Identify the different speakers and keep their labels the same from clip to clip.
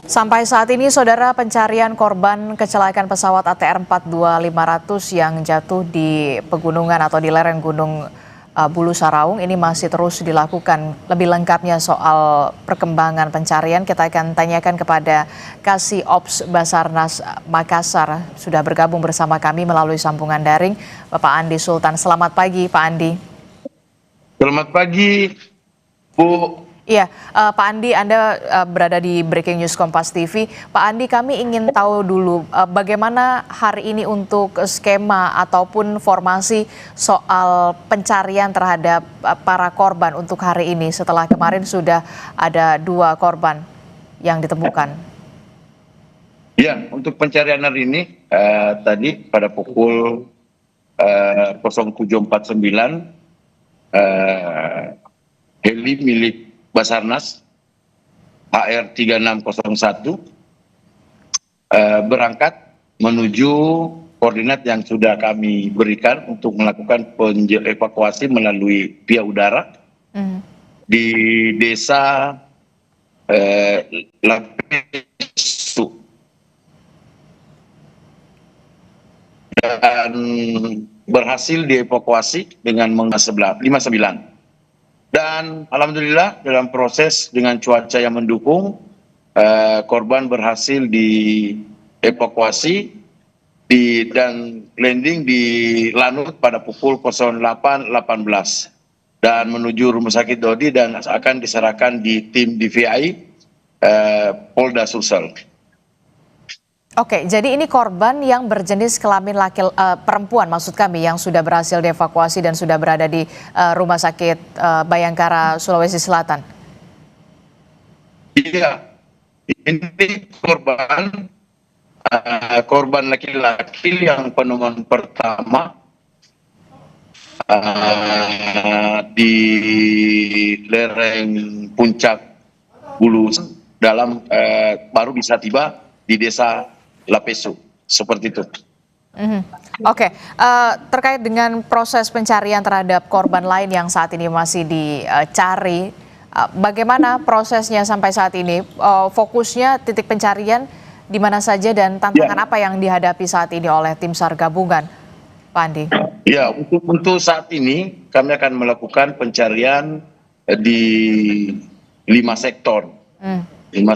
Speaker 1: Sampai saat ini, Saudara, pencarian korban kecelakaan pesawat ATR 42500 yang jatuh di pegunungan atau di lereng Gunung Bulu Saraung ini masih terus dilakukan. Lebih lengkapnya soal perkembangan pencarian, kita akan tanyakan kepada Kasih Ops Basarnas Makassar. Sudah bergabung bersama kami melalui sambungan daring, Bapak Andi Sultan. Selamat pagi, Pak Andi.
Speaker 2: Selamat pagi, Bu.
Speaker 1: Iya, Pak Andi, Anda berada di Breaking News Kompas TV. Pak Andi, kami ingin tahu dulu bagaimana hari ini untuk skema ataupun formasi soal pencarian terhadap para korban untuk hari ini setelah kemarin sudah ada 2 korban yang ditemukan.
Speaker 2: Ya, untuk pencarian hari ini tadi pada pukul 07.49 heli milik Basarnas HR 3601 berangkat menuju koordinat yang sudah kami berikan untuk melakukan evakuasi melalui via udara di desa Lapesu dan berhasil dievakuasi dengan mengasah 59. Dan alhamdulillah dalam proses dengan cuaca yang mendukung, korban berhasil dievakuasi dan landing di Lanut pada pukul 08.18 dan menuju Rumah Sakit Dodi dan akan diserahkan di tim DVI Polda Sulsel.
Speaker 1: Oke, jadi ini korban yang berjenis kelamin perempuan maksud kami yang sudah berhasil dievakuasi dan sudah berada di Rumah Sakit Bayangkara, Sulawesi Selatan.
Speaker 2: Iya, ini korban laki-laki yang penemuan pertama di lereng puncak Bulu dalam baru bisa tiba di desa Lapesu, seperti itu.
Speaker 1: Oke, terkait dengan proses pencarian terhadap korban lain yang saat ini masih dicari, bagaimana prosesnya sampai saat ini? Fokusnya titik pencarian di mana saja dan tantangan apa yang dihadapi saat ini oleh tim SAR gabungan, Pak Andi?
Speaker 2: Ya, untuk saat ini kami akan melakukan pencarian di 5 sektor. 5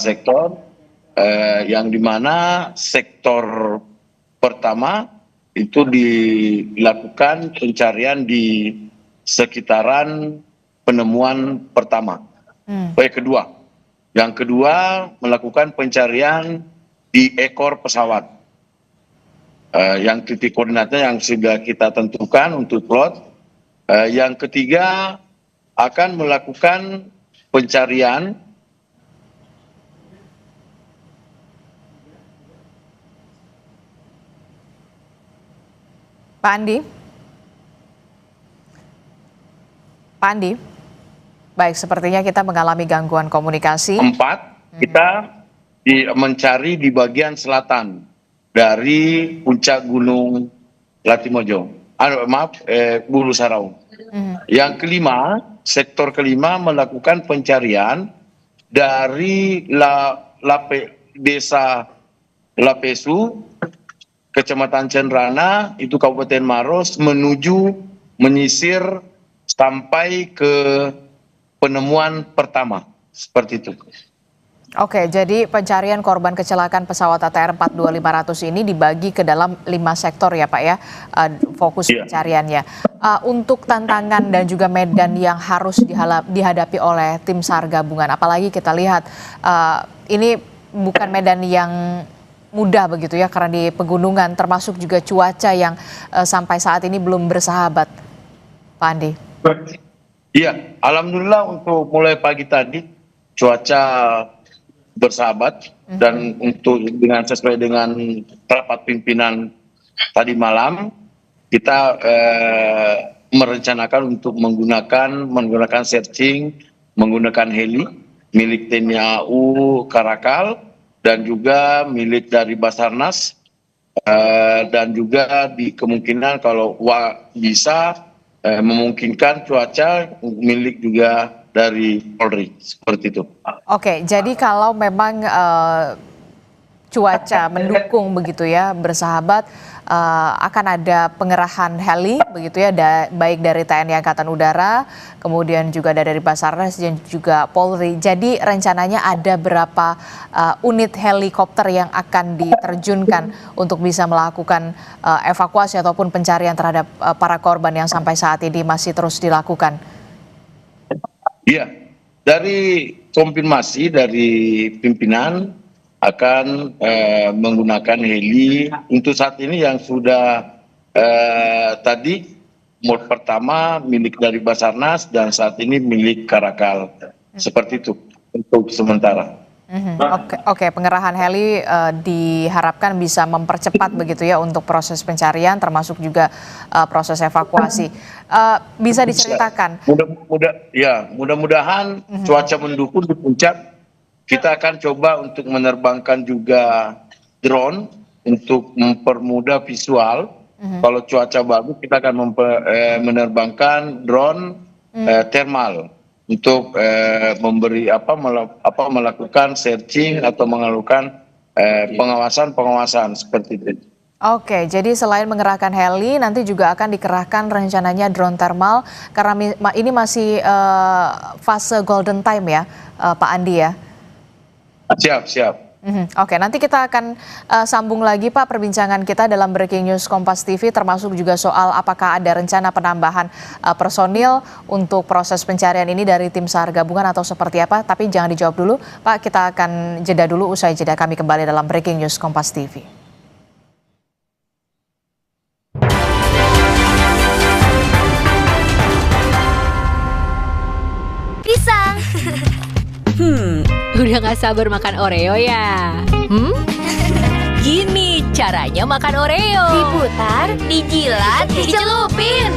Speaker 2: sektor. Yang dimana sektor pertama itu dilakukan pencarian di sekitaran penemuan pertama. Yang kedua melakukan pencarian di ekor pesawat. Yang titik koordinatnya yang sudah kita tentukan untuk plot. Yang ketiga akan melakukan pencarian
Speaker 1: Pak Andi, baik, sepertinya kita mengalami gangguan komunikasi.
Speaker 2: 4, kita mencari di bagian selatan dari puncak Gunung Latimojo, Bulu Saraung. Yang kelima, sektor kelima melakukan pencarian dari desa Lapesu, Kecamatan Cenrana, itu Kabupaten Maros, menuju menyisir sampai ke penemuan pertama, seperti itu.
Speaker 1: Oke, jadi pencarian korban kecelakaan pesawat ATR 42500 ini dibagi ke dalam 5 sektor ya Pak ya, fokus pencariannya. Untuk tantangan dan juga medan yang harus dihadapi oleh tim SAR gabungan, apalagi kita lihat ini bukan medan yang mudah begitu ya karena di pegunungan, termasuk juga cuaca yang sampai saat ini belum bersahabat, Pak Andi.
Speaker 2: Iya, alhamdulillah untuk mulai pagi tadi cuaca bersahabat dan sesuai dengan rapat pimpinan tadi malam kita merencanakan untuk menggunakan searching menggunakan heli milik TNI AU Karakal dan juga milik dari Basarnas dan juga di kemungkinan kalau bisa memungkinkan cuaca milik juga dari Polri, seperti itu.
Speaker 1: Oke, jadi kalau memang cuaca mendukung begitu ya, bersahabat, akan ada pengerahan heli begitu ya, baik dari TNI Angkatan Udara, kemudian juga ada dari Basarnas dan juga Polri. Jadi rencananya ada berapa unit helikopter yang akan diterjunkan untuk bisa melakukan evakuasi ataupun pencarian terhadap para korban yang sampai saat ini masih terus dilakukan?
Speaker 2: Iya, dari konfirmasi dari pimpinan akan menggunakan heli untuk saat ini yang sudah tadi mod pertama milik dari Basarnas dan saat ini milik Karakal, seperti itu untuk sementara.
Speaker 1: Oke, pengerahan heli diharapkan bisa mempercepat begitu ya untuk proses pencarian termasuk juga proses evakuasi. Bisa diceritakan?
Speaker 2: Mudah-mudahan cuaca mendukung di puncak. Kita akan coba untuk menerbangkan juga drone untuk mempermudah visual. Kalau cuaca bagus kita akan menerbangkan drone thermal untuk melakukan searching atau melakukan pengawasan seperti itu.
Speaker 1: Oke, jadi selain mengerahkan heli, nanti juga akan dikerahkan rencananya drone thermal karena ini masih fase golden time ya, Pak Andi ya.
Speaker 2: Siap.
Speaker 1: Oke, nanti kita akan sambung lagi Pak perbincangan kita dalam Breaking News Kompas TV, termasuk juga soal apakah ada rencana penambahan personil untuk proses pencarian ini dari tim SAR gabungan atau seperti apa. Tapi jangan dijawab dulu Pak, kita akan jeda dulu, usai jeda kami kembali dalam Breaking News Kompas TV.
Speaker 3: Pisang. Udah gak sabar makan Oreo ya? Gini caranya makan Oreo. Diputar, dijilat, dicelupin.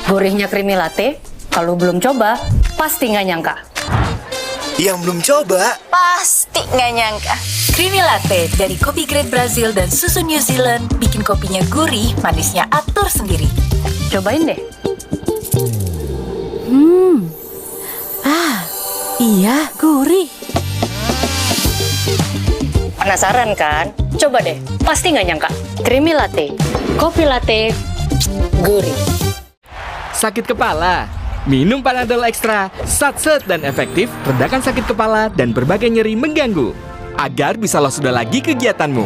Speaker 4: Gurihnya creamy latte, kalau belum coba, pasti nggak nyangka.
Speaker 5: Yang belum coba,
Speaker 3: Pasti nggak nyangka. Creamy latte dari kopi grade Brazil dan susu New Zealand bikin kopinya gurih, manisnya atur sendiri.
Speaker 4: Cobain deh.
Speaker 3: Iya, gurih.
Speaker 4: Penasaran kan? Coba deh, pasti nggak nyangka. Creamy latte, kopi latte, gurih.
Speaker 6: Sakit kepala? Minum Panadol Extra, satset dan efektif, redakan sakit kepala dan berbagai nyeri mengganggu. Agar bisa lolos sudah lagi kegiatanmu.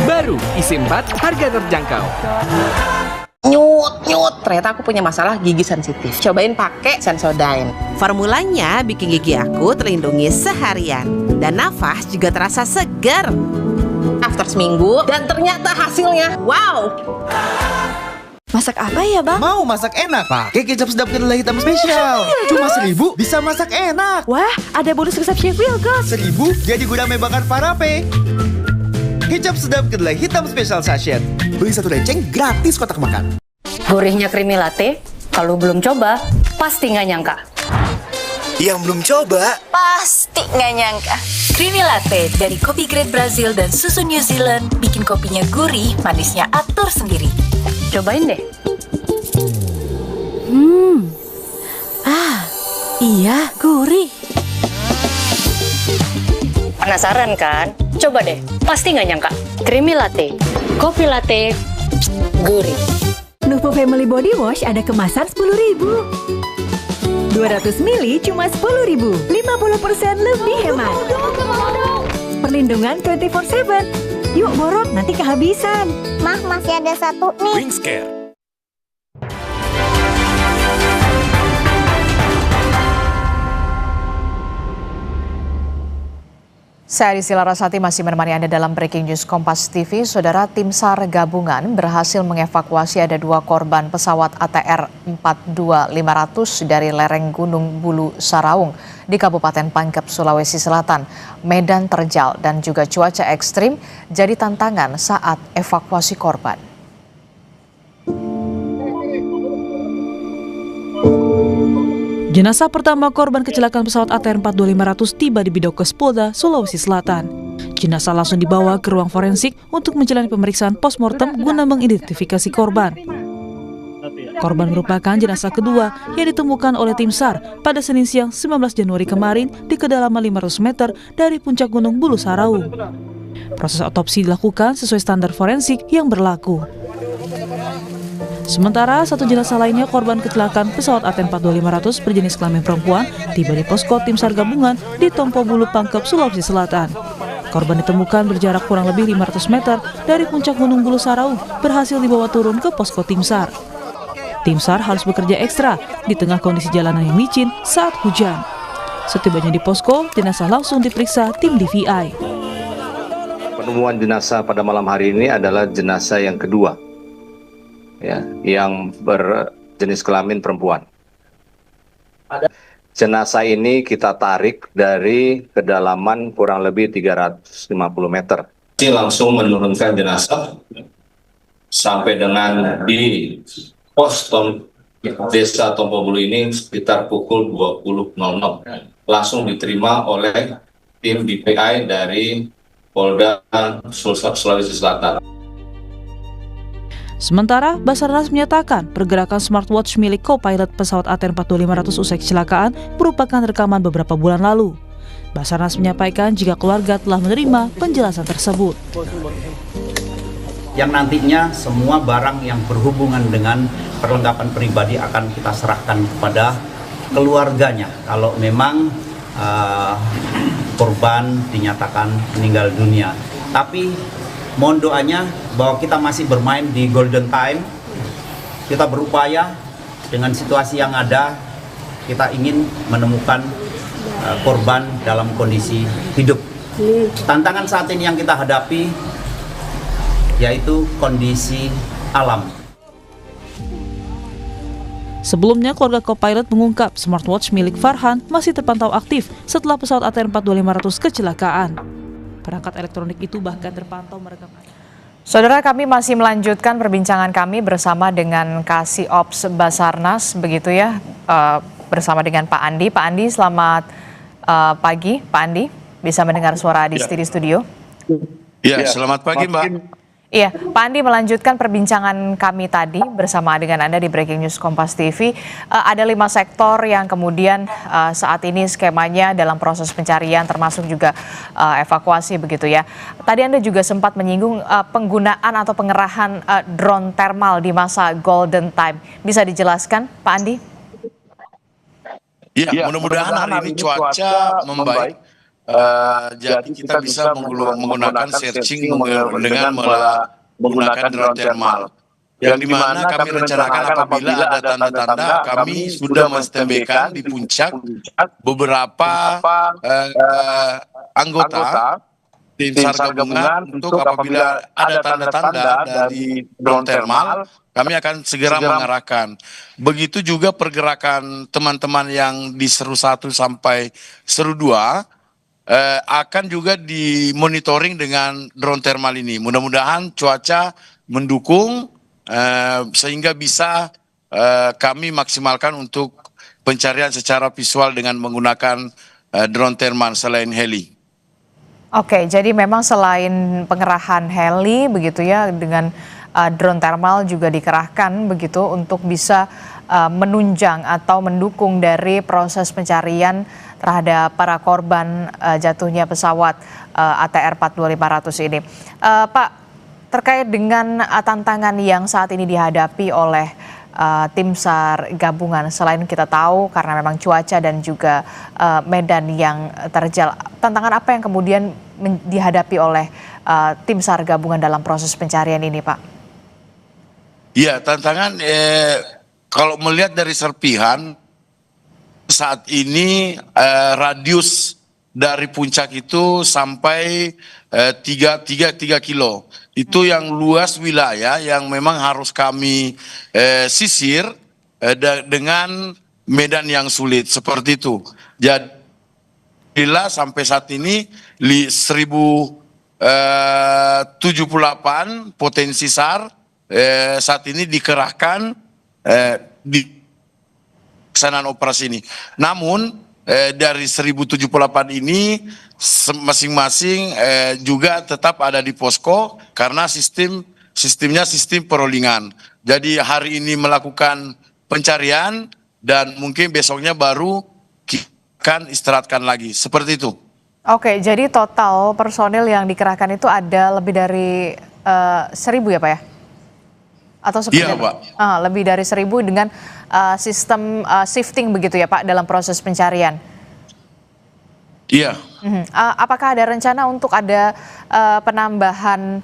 Speaker 6: Baru, isi 4, harga terjangkau.
Speaker 7: Nyut, ternyata aku punya masalah gigi sensitif. Cobain pakai Sensodyne.
Speaker 8: Formulanya bikin gigi aku terlindungi seharian. Dan nafas juga terasa segar.
Speaker 7: After seminggu, dan ternyata hasilnya, wow!
Speaker 3: Masak apa ya, Bang?
Speaker 5: mau masak enak? Pakai kecap sedap kedelai hitam spesial. Cuma 1.000 bisa masak enak.
Speaker 3: Wah, ada bonus resep Chef Wilkos.
Speaker 5: 1.000 jadi gudang bakar Parape. Kecap sedap kedelai hitam spesial sachet. Beli 1 leceng gratis kotak makan.
Speaker 4: Gurihnya creamy latte, kalau belum coba, pasti nggak nyangka.
Speaker 5: Yang belum coba,
Speaker 3: Pasti nggak nyangka. Creamy latte dari kopi grade Brazil dan susu New Zealand bikin kopinya gurih, manisnya atur sendiri.
Speaker 4: Cobain deh.
Speaker 3: Iya, gurih.
Speaker 4: Penasaran kan? Coba deh, pasti nggak nyangka. Creamy latte, kopi latte, gurih.
Speaker 9: Nuvo Family Body Wash ada kemasan 10.000. 200 ml cuma 10.000. 50% lebih hemat. Perlindungan 24/7. Yuk borok, nanti kehabisan.
Speaker 10: Mah, masih ada satu nih.
Speaker 5: Wingscare.
Speaker 1: Saya Adisi Larasati masih menemani Anda dalam Breaking News Kompas TV. Saudara, tim SAR gabungan berhasil mengevakuasi ada 2 korban pesawat ATR 42500 dari lereng Gunung Bulu Saraung di Kabupaten Pangkep, Sulawesi Selatan. Medan terjal dan juga cuaca ekstrim jadi tantangan saat evakuasi korban.
Speaker 11: Jenazah pertama korban kecelakaan pesawat ATR 42500 tiba di Bidokes Polda, Sulawesi Selatan. Jenazah langsung dibawa ke ruang forensik untuk menjalani pemeriksaan postmortem guna mengidentifikasi korban. Korban merupakan jenazah kedua yang ditemukan oleh tim SAR pada Senin siang 19 Januari kemarin di kedalaman 500 meter dari puncak Gunung Bulu Saraung. Proses otopsi dilakukan sesuai standar forensik yang berlaku. Sementara satu jenazah lainnya korban kecelakaan pesawat ATR 42500 berjenis kelamin perempuan tiba di posko tim SAR gabungan di Tompo Bulu Pangkep, Sulawesi Selatan. Korban ditemukan berjarak kurang lebih 500 meter dari puncak Gunung Bulu Saraung, berhasil dibawa turun ke posko tim SAR. Tim SAR harus bekerja ekstra di tengah kondisi jalanan yang licin saat hujan. Setibanya di posko, jenazah langsung diperiksa tim DVI.
Speaker 12: Penemuan jenazah pada malam hari ini adalah jenazah yang kedua, ya, yang berjenis kelamin perempuan. Jenazah ini kita tarik dari kedalaman kurang lebih 350 meter. Langsung menurunkan jenazah sampai dengan di pos desa Tompo Bulu ini sekitar pukul 20.00. Langsung diterima oleh tim DPI dari Polda Sulawesi Selatan.
Speaker 11: Sementara, Basarnas menyatakan pergerakan smartwatch milik co-pilot pesawat ATR 42500 usai kecelakaan merupakan rekaman beberapa bulan lalu. Basarnas menyampaikan jika keluarga telah menerima penjelasan tersebut.
Speaker 13: Yang nantinya semua barang yang berhubungan dengan perlengkapan pribadi akan kita serahkan kepada keluarganya kalau memang korban dinyatakan meninggal dunia. Tapi mohon doanya bahwa kita masih bermain di golden time. Kita berupaya dengan situasi yang ada, kita ingin menemukan korban dalam kondisi hidup. Tantangan saat ini yang kita hadapi yaitu kondisi alam.
Speaker 11: Sebelumnya, keluarga co-pilot mengungkap smartwatch milik Farhan masih terpantau aktif setelah pesawat ATR 42500 kecelakaan. Perangkat elektronik itu bahkan terpantau merekam.
Speaker 1: Saudara, kami masih melanjutkan perbincangan kami bersama dengan Kasih Ops Basarnas, begitu ya, bersama dengan Pak Andi. Pak Andi, selamat pagi. Pak Andi, bisa mendengar suara di studio?
Speaker 2: Ya, selamat pagi Mbak.
Speaker 1: Iya, Pak Andi, melanjutkan perbincangan kami tadi bersama dengan Anda di Breaking News Kompas TV. Ada 5 sektor yang kemudian saat ini skemanya dalam proses pencarian termasuk juga evakuasi begitu ya. Tadi Anda juga sempat menyinggung penggunaan atau pengerahan drone thermal di masa golden time. Bisa dijelaskan Pak Andi?
Speaker 2: Ya, mudah-mudahan hari ini cuaca membaik. Jadi kita bisa menggunakan searching dengan menggunakan drone thermal. Yang dimana kami rencanakan apabila ada tanda-tanda, kami sudah menstandbykan di puncak beberapa anggota tim SAR gabungan untuk apabila ada tanda-tanda dari drone thermal, kami akan segera mengarahkan. Begitu juga pergerakan teman-teman yang di Seru 1 sampai Seru 2 akan juga dimonitoring dengan drone thermal ini. Mudah-mudahan cuaca mendukung sehingga bisa kami maksimalkan untuk pencarian secara visual dengan menggunakan drone thermal selain heli.
Speaker 1: Oke, jadi memang selain pengerahan heli begitu ya, dengan drone thermal juga dikerahkan begitu untuk bisa menunjang atau mendukung dari proses pencarian terhadap para korban jatuhnya pesawat ATR 42500 ini. Pak, terkait dengan tantangan yang saat ini dihadapi oleh tim SAR gabungan, selain kita tahu karena memang cuaca dan juga medan yang terjal, tantangan apa yang kemudian dihadapi oleh tim SAR gabungan dalam proses pencarian ini, Pak?
Speaker 2: Ya, tantangan kalau melihat dari serpihan saat ini radius dari puncak itu sampai 3 kilo. Itu yang luas wilayah yang memang harus kami sisir dengan medan yang sulit seperti itu. Jadi sampai saat ini 1078 potensi SAR saat ini dikerahkan di pelaksanaan operasi ini. Namun dari 1078 ini masing-masing juga tetap ada di posko karena sistemnya sistem perollingan. Jadi hari ini melakukan pencarian dan mungkin besoknya baru kita akan istirahatkan lagi. Seperti itu.
Speaker 1: Oke, jadi total personil yang dikerahkan itu ada lebih dari 1.000 ya Pak ya? Atau seperti
Speaker 2: Iya,
Speaker 1: apa?
Speaker 2: Pak.
Speaker 1: Lebih dari 1.000 dengan sistem shifting begitu ya Pak dalam proses pencarian?
Speaker 2: Iya.
Speaker 1: Apakah ada rencana untuk ada penambahan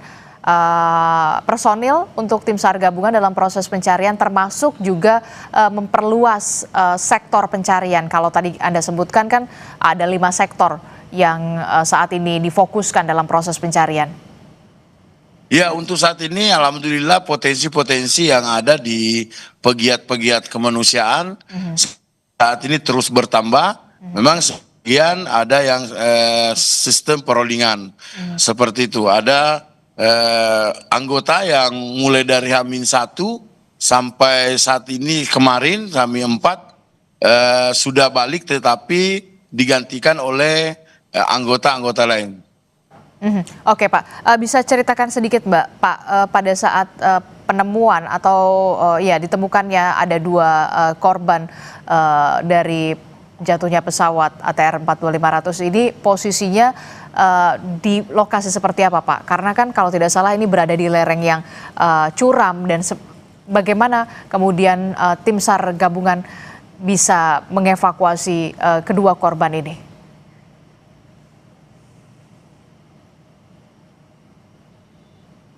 Speaker 1: personil untuk tim SAR gabungan dalam proses pencarian, termasuk juga memperluas sektor pencarian? Kalau tadi Anda sebutkan kan ada 5 sektor yang saat ini difokuskan dalam proses pencarian.
Speaker 2: Ya, untuk saat ini alhamdulillah potensi-potensi yang ada di pegiat-pegiat kemanusiaan saat ini terus bertambah. Memang sebagian ada yang sistem perollingan seperti itu. Ada anggota yang mulai dari H-1 sampai saat ini kemarin H-4 sudah balik tetapi digantikan oleh anggota-anggota lain.
Speaker 1: Oke Pak, bisa ceritakan sedikit Mbak, Pak, pada saat penemuan atau ditemukannya ada 2 korban dari jatuhnya pesawat ATR 42500 ini, posisinya di lokasi seperti apa Pak? Karena kan kalau tidak salah ini berada di lereng yang curam, dan bagaimana kemudian tim SAR gabungan bisa mengevakuasi kedua korban ini?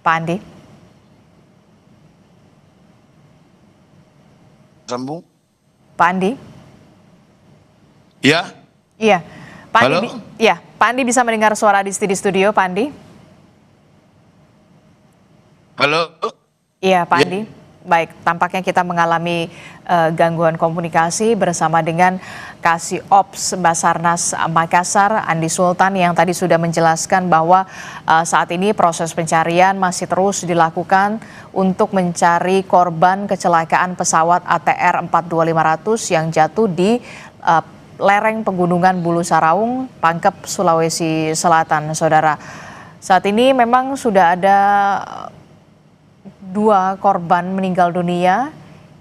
Speaker 1: Pak Andi?
Speaker 2: Sambung.
Speaker 1: Pak Andi?
Speaker 2: Ya.
Speaker 1: Iya. Pak
Speaker 2: Halo?
Speaker 1: Andi, ya, Pak Andi bisa mendengar suara di studio, Pak Andi?
Speaker 2: Halo.
Speaker 1: Iya, Pak Andi. Baik, tampaknya kita mengalami gangguan komunikasi bersama dengan Kasih Ops Basarnas Makassar, Andi Sultan, yang tadi sudah menjelaskan bahwa saat ini proses pencarian masih terus dilakukan untuk mencari korban kecelakaan pesawat ATR 42500 yang jatuh di lereng pegunungan Bulu Saraung, Pangkep, Sulawesi Selatan, Saudara. Saat ini memang sudah ada 2 korban meninggal dunia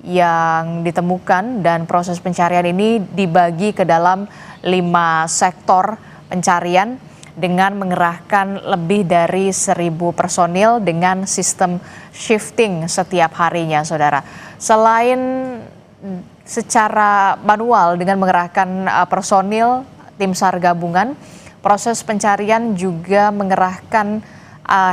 Speaker 1: yang ditemukan, dan proses pencarian ini dibagi ke dalam 5 sektor pencarian dengan mengerahkan lebih dari 1.000 personil dengan sistem shifting setiap harinya, Saudara. Selain secara manual dengan mengerahkan personil tim SAR gabungan, proses pencarian juga mengerahkan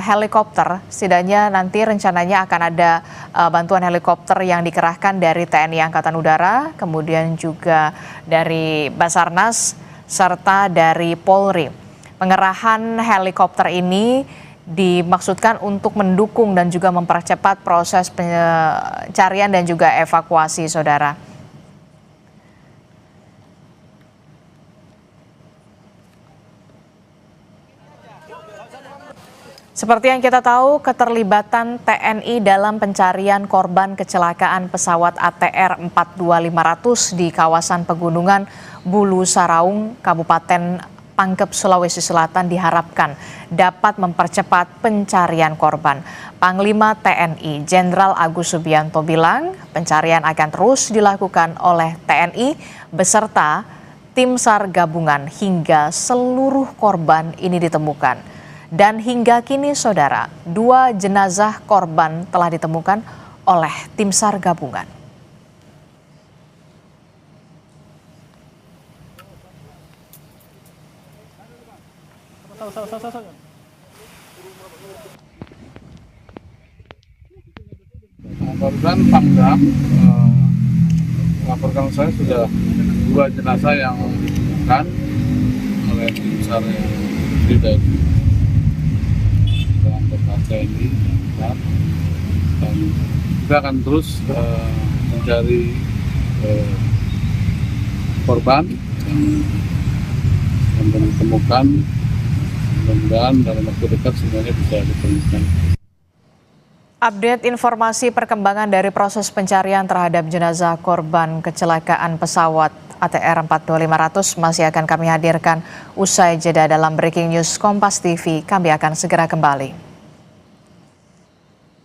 Speaker 1: helikopter. Setidaknya nanti rencananya akan ada bantuan helikopter yang dikerahkan dari TNI Angkatan Udara, kemudian juga dari Basarnas, serta dari Polri. Pengerahan helikopter ini dimaksudkan untuk mendukung dan juga mempercepat proses pencarian dan juga evakuasi, Saudara. Seperti yang kita tahu, keterlibatan TNI dalam pencarian korban kecelakaan pesawat ATR 42500 di kawasan pegunungan Bulu Saraung, Kabupaten Pangkep, Sulawesi Selatan diharapkan dapat mempercepat pencarian korban. Panglima TNI Jenderal Agus Subianto bilang pencarian akan terus dilakukan oleh TNI beserta tim SAR gabungan hingga seluruh korban ini ditemukan. Dan hingga kini, Saudara, 2 jenazah korban telah ditemukan oleh tim SAR gabungan.
Speaker 14: Barusan Pangdam melaporkan saya sudah 2 jenazah yang ditemukan oleh tim SAR di TNI, dan kita akan terus mencari korban yang belum ditemukan. Mudah-mudahan dalam waktu dekat semuanya bisa ditemukan.
Speaker 1: Update informasi perkembangan dari proses pencarian terhadap jenazah korban kecelakaan pesawat ATR 42500 masih akan kami hadirkan usai jeda dalam Breaking News Kompas TV. Kami akan segera kembali.